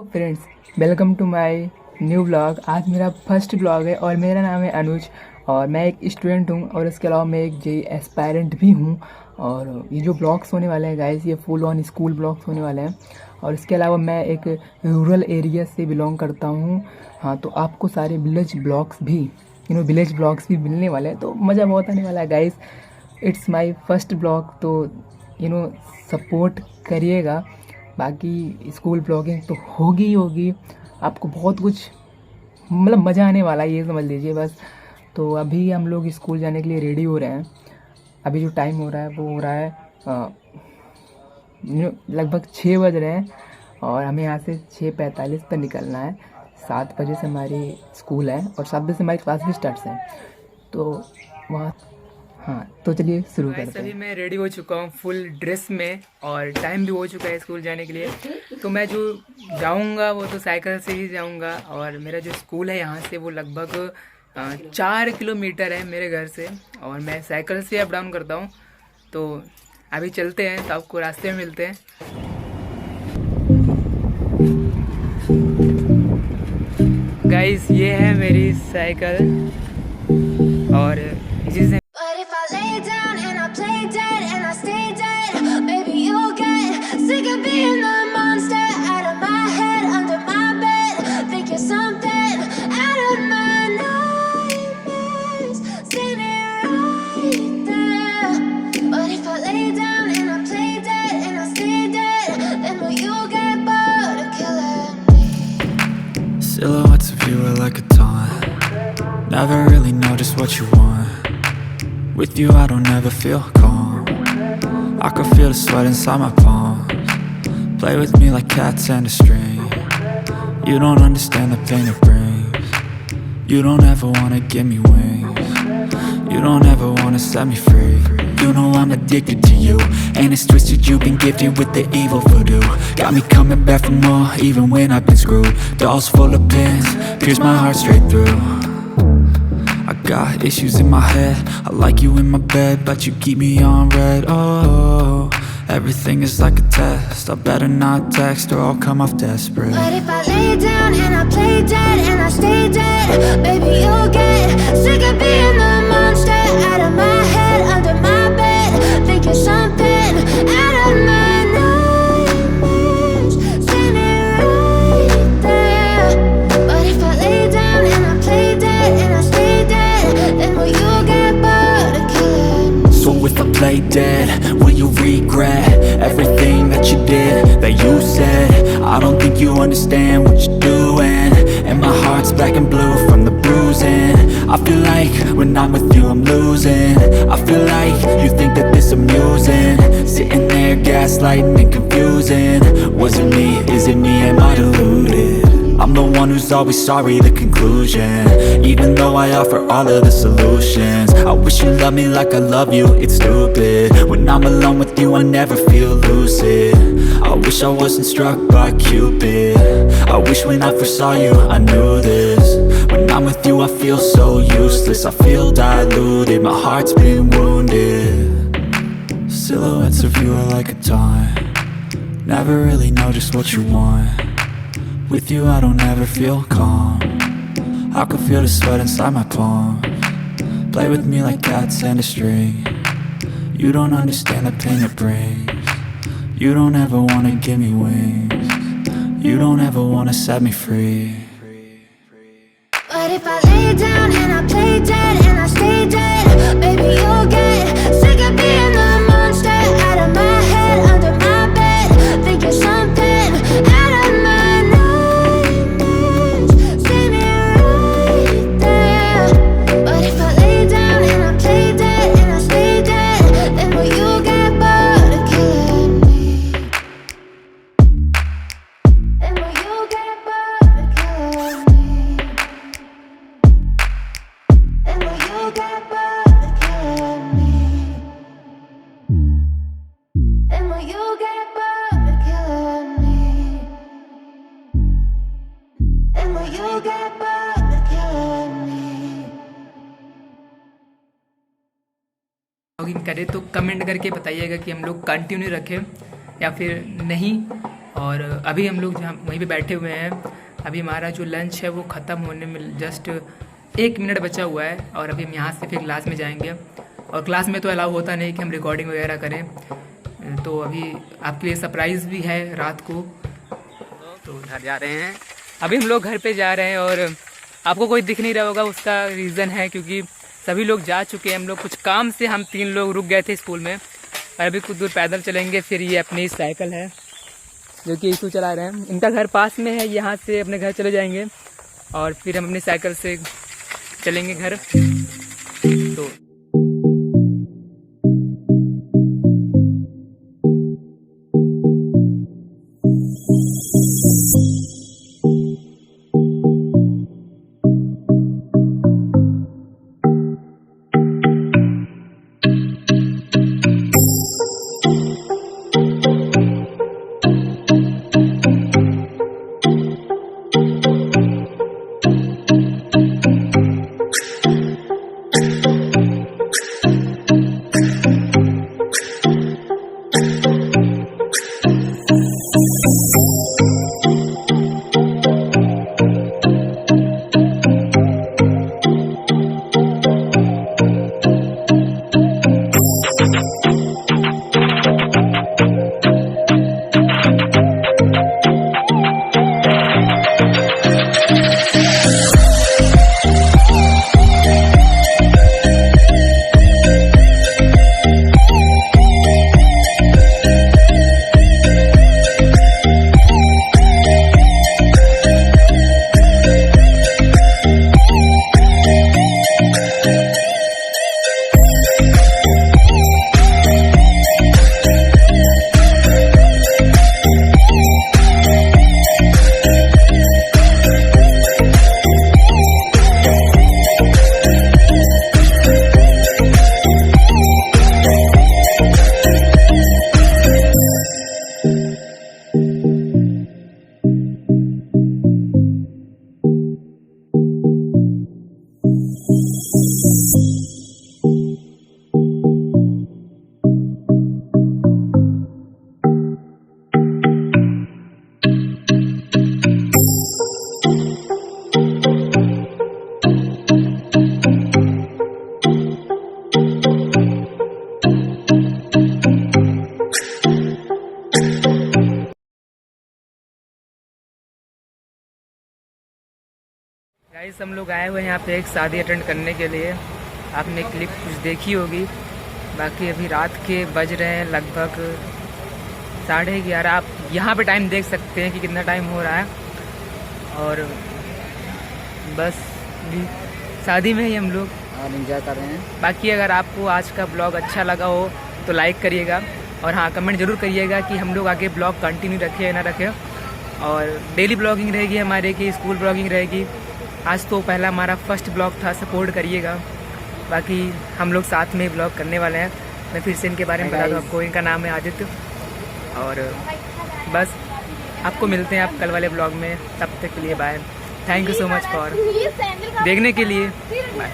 तो friends, welcome to my new blog. आज मेरा फर्स्ट ब्लॉग है और मेरा नाम है अनुज और मैं एक स्टूडेंट हूँ और इसके अलावा मैं एक जेई एस्पायरेंट भी हूँ। और ये जो ब्लॉग्स होने वाले हैं गाइस, ये फुल ऑन स्कूल ब्लॉग्स होने वाले हैं। और इसके अलावा मैं एक रूरल एरिया से बिलोंग करता हूँ। हाँ, तो आपको सारे विलेज ब्लॉग्स भी मिलने वाले हैं, तो मज़ा बहुत आने वाला है guys. It's my first blog, तो सपोर्ट करिएगा। बाकी स्कूल ब्लॉगिंग तो होगी ही होगी, आपको बहुत कुछ मतलब मज़ा आने वाला है, ये समझ लीजिए बस। तो अभी हम लोग स्कूल जाने के लिए रेडी हो रहे हैं। अभी जो टाइम हो रहा है वो हो रहा है लगभग 6 बज रहे हैं और हमें यहाँ से 6:45 पर निकलना है। 7 बजे से हमारी स्कूल है और 7 बजे से हमारी क्लास भी स्टार्ट है। तो वहाँ हाँ, तो चलिए शुरू करते हैं। अभी मैं रेडी हो चुका हूँ फुल ड्रेस में और टाइम भी हो चुका है स्कूल जाने के लिए। तो मैं जो जाऊँगा वो तो साइकिल से ही जाऊँगा और मेरा जो स्कूल है यहाँ से वो लगभग 4 किलोमीटर है मेरे घर से और मैं साइकिल से अप डाउन करता हूँ। तो अभी चलते हैं, तो आपको रास्ते में मिलते हैं। गाइस, ये है मेरी साइकिल और इसी से Silhouettes of you are like a taunt. Never really know just what you want. With you I don't ever feel calm. I can feel the sweat inside my palms. Play with me like cats and a string. You don't understand the pain it brings. You don't ever wanna give me wings. You don't ever wanna set me free. You know I'm addicted to you, and it's twisted, you've been gifted with the evil voodoo. Got me coming back for more, even when I've been screwed. Dolls full of pins, pierce my heart straight through. I got issues in my head, I like you in my bed, but you keep me on red. Oh, everything is like a test, I better not text or I'll come off desperate. But if I lay down and I play dead and I stay dead, baby you'll get sick of being the monster out of my head, under my bed, think you're something out of my nightmares, standing right there. But if I lay down and I play dead and I stay dead, then will you get bored of killing me? So if I play dead, will you regret everything that you did, that you said? I don't think you understand what you're doing, and my heart's black and blue from the bruising. I feel like when I'm with you I'm losing. I feel like you think that this amusing, sitting there gaslighting and confusing. Was it me? Is it me? Am I deluded? I'm the one who's always sorry, the conclusion. Even though I offer all of the solutions, I wish you loved me like I love you, it's stupid. When I'm alone with you I never feel lucid. I wish I wasn't struck by Cupid. I wish when I first saw you I knew this. When I'm with you I feel so useless, I feel diluted, my heart's been wounded. Silhouettes of you are like a taunt. Never really know just what you want. With you I don't ever feel calm. I can feel the sweat inside my palms. Play with me like cats and a string. You don't understand the pain it brings. You don't ever wanna give me wings. You don't ever wanna set me free. But if I lay down and I play dead and I stay dead, baby you'll get sick of being the monster out of my head, under my bed, think you're something out of my nightmares, standing right there. But if I lay down and I play dead and I stay dead, then will you get bored of killing me? Then will you get bored of killing me? And will you get bored of killing me? And will you get bored of killing me? And will you get bored of killing me? Blogging करें तो comment करके बताइएगा कि हम लोग continue रखें या फिर नहीं। और अभी हम लोग जहाँ वहीं पे बैठे हुए हैं। अभी हमारा जो लंच है वो ख़त्म होने में जस्ट 1 मिनट बचा हुआ है और अभी हम यहाँ से फिर क्लास में जाएंगे। और क्लास में तो अलाउ होता नहीं कि हम रिकॉर्डिंग वगैरह करें, तो अभी आपके लिए सरप्राइज़ भी है रात को। तो घर जा रहे हैं, अभी हम लोग घर पे जा रहे हैं और आपको कोई दिख नहीं रहा होगा, उसका रीज़न है क्योंकि सभी लोग जा चुके हैं। हम लोग कुछ काम से हम 3 लोग रुक गए थे स्कूल में और अभी कुछ दूर पैदल चलेंगे। फिर ये अपनी साइकिल है जो कि इशू चला रहे हैं, इनका घर पास में है, यहाँ से अपने घर चले जाएंगे और फिर हम अपनी साइकिल से चलेंगे घर। तो गाइस हम लोग आए हुए हैं यहाँ पे एक शादी अटेंड करने के लिए। आपने क्लिप कुछ देखी होगी। बाकी अभी रात के बज रहे हैं लगभग 11:30। आप यहाँ पे टाइम देख सकते हैं कि कितना टाइम हो रहा है। और बस भी शादी में ही हम लोग और एंजॉय कर रहे हैं। बाकी अगर आपको आज का ब्लॉग अच्छा लगा हो तो लाइक करिएगा और हाँ कमेंट ज़रूर करिएगा कि हम लोग आगे ब्लॉग कंटिन्यू रखें या ना रखें। और डेली ब्लॉगिंग रहेगी हमारे की, स्कूल ब्लॉगिंग रहेगी। आज तो पहला हमारा फर्स्ट ब्लॉग था, सपोर्ट करिएगा। बाकी हम लोग साथ में ब्लॉग करने वाले हैं। मैं फिर से इनके बारे में बता दूँ आपको, इनका नाम है आदित्य। और बस आपको मिलते हैं आप कल वाले ब्लॉग में, तब तक के लिए bye. Thank you so much for देखने के लिए, बाय।